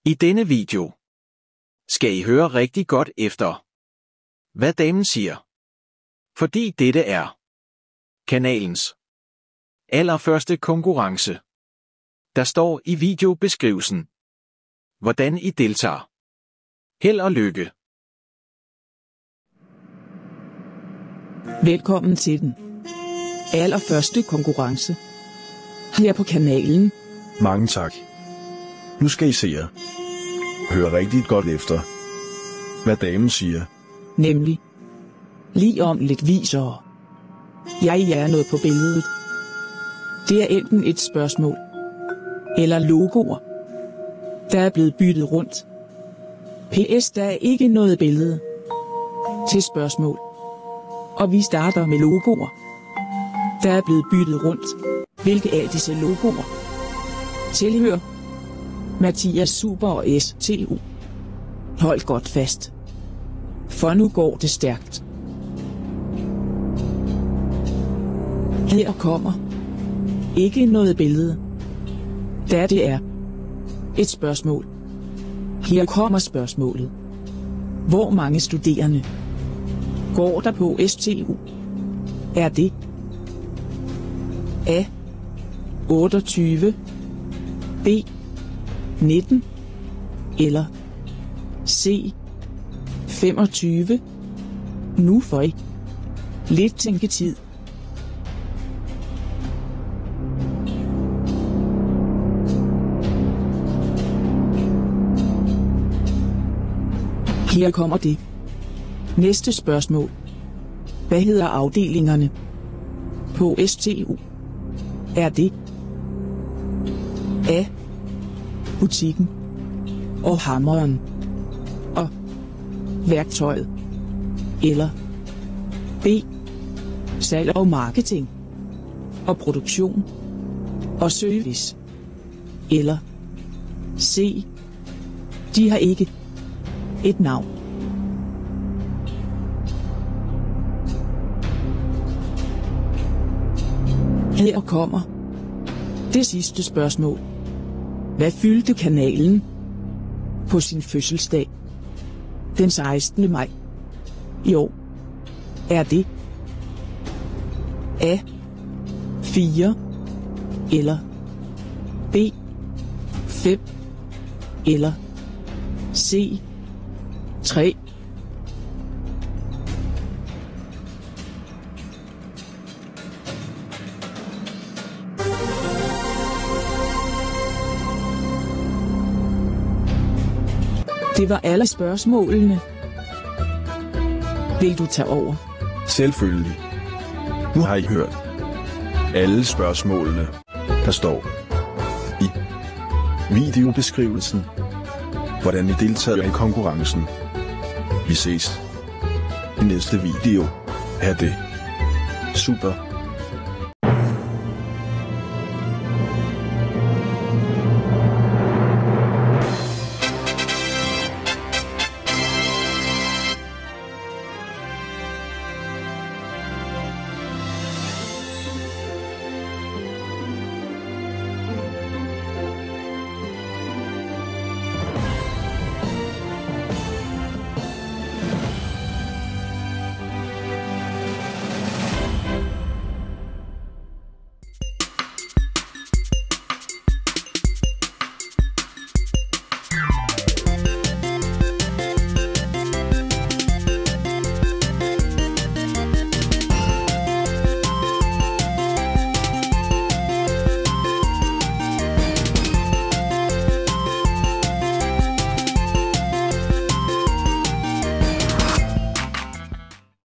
I denne video skal I høre rigtig godt efter, hvad damen siger. Fordi dette er kanalens allerførste konkurrence. Der står i videobeskrivelsen, hvordan I deltager. Held og lykke. Velkommen til den allerførste konkurrence her på kanalen. Mange tak. Nu skal I se jer. Hør rigtig godt efter, hvad damen siger. Nemlig lige om lidt viser jeg jer noget på billedet. Det er enten et spørgsmål eller logoer, der er blevet byttet rundt. PS, der er ikke noget billede til spørgsmål, og vi starter med logoer, der er blevet byttet rundt. Hvilke af disse logoer tilhører Mathias Super og STU? Hold godt fast, for nu går det stærkt. Her kommer ikke noget billede, da det er et spørgsmål. Her kommer spørgsmålet. Hvor mange studerende går der på STU? Er det A. 28, B. 19 eller C. 25? Nu får I lidt tænketid. Her kommer det næste spørgsmål. Hvad hedder afdelingerne på STU? Er det A. butikken og hammeren og værktøjet, eller B. salg og marketing og produktion og service, eller C. de har ikke et navn? Her kommer det sidste spørgsmål. Hvad fyldte kanalen på sin fødselsdag den 16. maj i år? Er det A. 4 eller B. 5 eller C. 3? Det var alle spørgsmålene. Vil du tage over? Selvfølgelig. Nu har I hørt alle spørgsmålene, der står i videobeskrivelsen, hvordan I deltager i konkurrencen. Vi ses i næste video. Ha' det super.